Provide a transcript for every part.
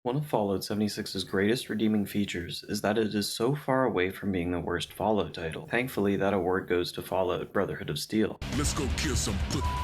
One of Fallout 76's greatest redeeming features is that it is so far away from being the worst Fallout title. Thankfully, that award goes to Fallout Brotherhood of Steel. Let's go kill some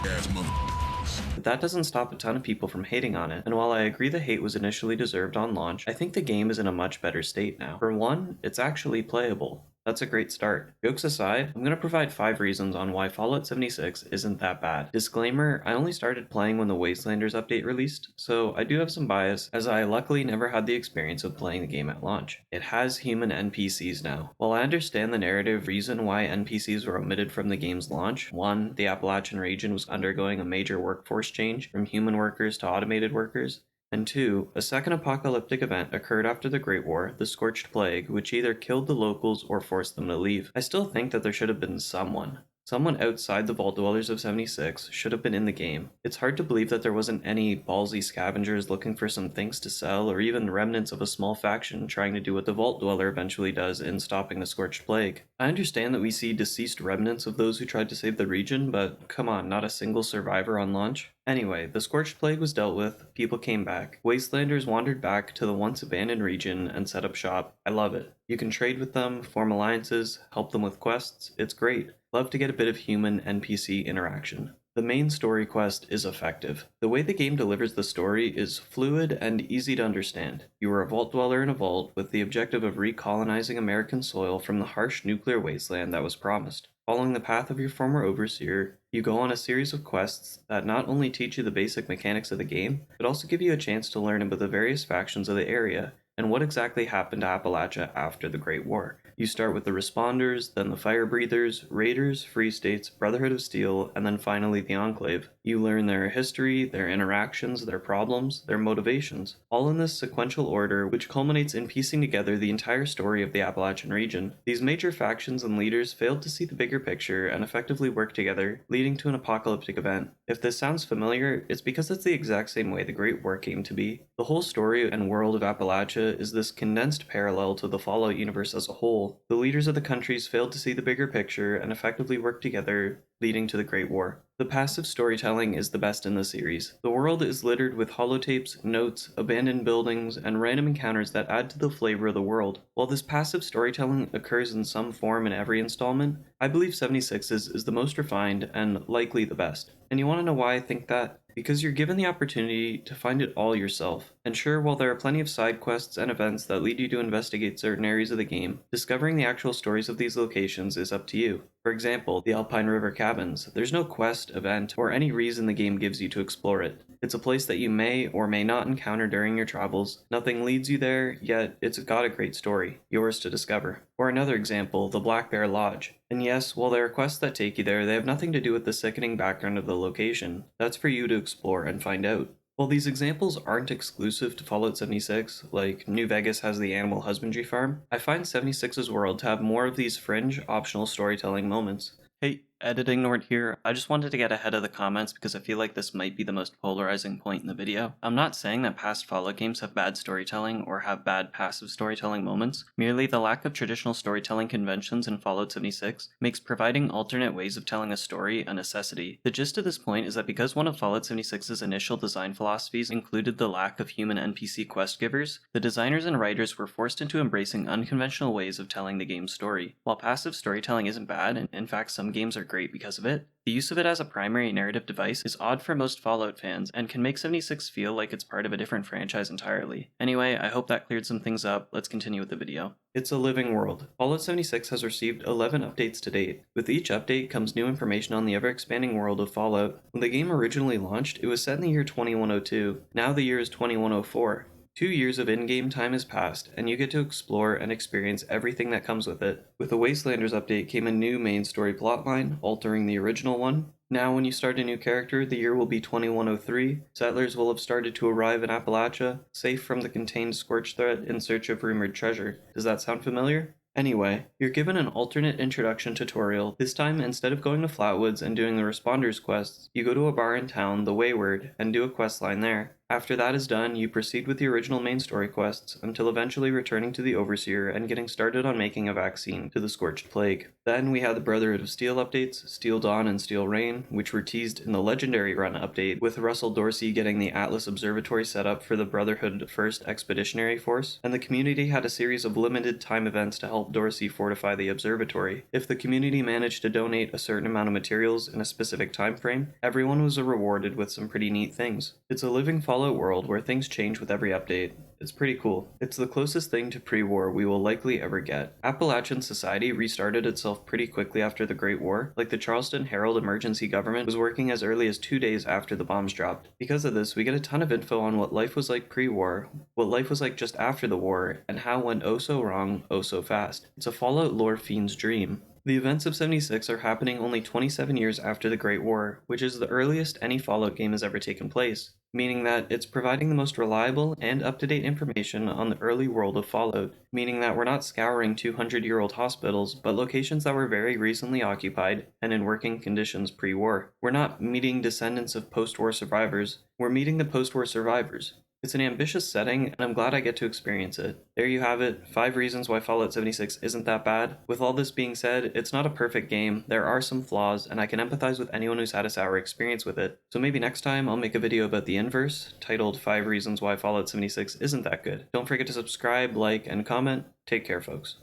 ass motherfuckers. But that doesn't stop a ton of people from hating on it, and while I agree the hate was initially deserved on launch, I think the game is in a much better state now. For one, it's actually playable. That's a great start. Jokes aside, I'm going to provide 5 reasons on why Fallout 76 isn't that bad. Disclaimer, I only started playing when the Wastelanders update released, so I do have some bias, as I luckily never had the experience of playing the game at launch. It has human NPCs now. While I understand the narrative reason why NPCs were omitted from the game's launch, 1. The Appalachian region was undergoing a major workforce change from human workers to automated workers, and 2. A second apocalyptic event occurred after the Great War, the Scorched Plague, which either killed the locals or forced them to leave. I still think that there should have been someone. Someone outside the Vault Dwellers of 76 should have been in the game. It's hard to believe that there wasn't any ballsy scavengers looking for some things to sell, or even remnants of a small faction trying to do what the Vault Dweller eventually does in stopping the Scorched Plague. I understand that we see deceased remnants of those who tried to save the region, but come on, not a single survivor on launch? Anyway, the Scorched Plague was dealt with, people came back. Wastelanders wandered back to the once abandoned region and set up shop. I love it. You can trade with them, form alliances, help them with quests. It's great. Love to get a bit of human NPC interaction. The main story quest is effective. The way the game delivers the story is fluid and easy to understand. You are a vault dweller in a vault with the objective of recolonizing American soil from the harsh nuclear wasteland that was promised. Following the path of your former overseer, you go on a series of quests that not only teach you the basic mechanics of the game, but also give you a chance to learn about the various factions of the area and what exactly happened to Appalachia after the Great War. You start with the Responders, then the Fire Breathers, Raiders, Free States, Brotherhood of Steel, and then finally the Enclave. You learn their history, their interactions, their problems, their motivations, all in this sequential order which culminates in piecing together the entire story of the Appalachian region. These major factions and leaders failed to see the bigger picture and effectively work together, leading to an apocalyptic event. If this sounds familiar, it's because it's the exact same way the Great War came to be. The whole story and world of Appalachia is this condensed parallel to the Fallout universe as a whole. The leaders of the countries failed to see the bigger picture and effectively work together, leading to the Great War. The passive storytelling is the best in the series. The world is littered with holotapes, notes, abandoned buildings, and random encounters that add to the flavor of the world. While this passive storytelling occurs in some form in every installment, I believe 76's is the most refined and likely the best. And you want to know why I think that? Because you're given the opportunity to find it all yourself. And sure, while there are plenty of side quests and events that lead you to investigate certain areas of the game, discovering the actual stories of these locations is up to you. For example, the Alpine River Cabins. There's no quest, event, or any reason the game gives you to explore it. It's a place that you may or may not encounter during your travels. Nothing leads you there, yet it's got a great story, yours to discover. Or another example, the Black Bear Lodge. And yes, while there are quests that take you there, they have nothing to do with the sickening background of the location. That's for you to explore and find out. While these examples aren't exclusive to Fallout 76, like New Vegas has the animal husbandry farm, I find 76's world to have more of these fringe, optional storytelling moments. Hey, editing Nord here. I just wanted to get ahead of the comments because I feel like this might be the most polarizing point in the video. I'm not saying that past Fallout games have bad storytelling or have bad passive storytelling moments, merely the lack of traditional storytelling conventions in Fallout 76 makes providing alternate ways of telling a story a necessity. The gist of this point is that because one of Fallout 76's initial design philosophies included the lack of human NPC quest givers, the designers and writers were forced into embracing unconventional ways of telling the game's story. While passive storytelling isn't bad, and in fact some games are great because of it, the use of it as a primary narrative device is odd for most Fallout fans and can make 76 feel like it's part of a different franchise entirely. Anyway, I hope that cleared some things up. Let's continue with the video. It's a living world. Fallout 76 has received 11 updates to date. With each update comes new information on the ever-expanding world of Fallout. When the game originally launched, it was set in the year 2102. Now the year is 2104. 2 years of in-game time has passed, and you get to explore and experience everything that comes with it. With the Wastelanders update came a new main story plotline, altering the original one. Now when you start a new character, the year will be 2103. Settlers will have started to arrive in Appalachia, safe from the contained Scorch threat in search of rumored treasure. Does that sound familiar? Anyway, you're given an alternate introduction tutorial. This time, instead of going to Flatwoods and doing the Responders quests, you go to a bar in town, the Wayward, and do a quest line there. After that is done, you proceed with the original main story quests until eventually returning to the Overseer and getting started on making a vaccine to the Scorched Plague. Then we had the Brotherhood of Steel updates, Steel Dawn and Steel Rain, which were teased in the Legendary Run update, with Russell Dorsey getting the Atlas Observatory set up for the Brotherhood 1st Expeditionary Force, and the community had a series of limited time events to help Dorsey fortify the observatory. If the community managed to donate a certain amount of materials in a specific time frame, everyone was rewarded with some pretty neat things. It's a living Fallout world where things change with every update. It's pretty cool. It's the closest thing to pre-war we will likely ever get. Appalachian society restarted itself pretty quickly after the Great War, like the Charleston Herald emergency government was working as early as 2 days after the bombs dropped. Because of this, we get a ton of info on what life was like pre-war, what life was like just after the war, and how it went oh so wrong, oh so fast. It's a Fallout lore fiend's dream. The events of 76 are happening only 27 years after the Great War, which is the earliest any Fallout game has ever taken place, meaning that it's providing the most reliable and up-to-date information on the early world of Fallout, meaning that we're not scouring 200-year-old hospitals, but locations that were very recently occupied and in working conditions pre-war. We're not meeting descendants of post-war survivors, we're meeting the post-war survivors. It's an ambitious setting, and I'm glad I get to experience it. There you have it, 5 reasons why Fallout 76 isn't that bad. With all this being said, it's not a perfect game, there are some flaws, and I can empathize with anyone who's had a sour experience with it. So maybe next time I'll make a video about the inverse, titled 5 reasons why Fallout 76 isn't that good. Don't forget to subscribe, like, and comment. Take care, folks.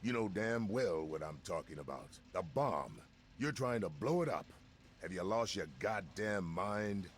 You know damn well what I'm talking about. The bomb. You're trying to blow it up. Have you lost your goddamn mind?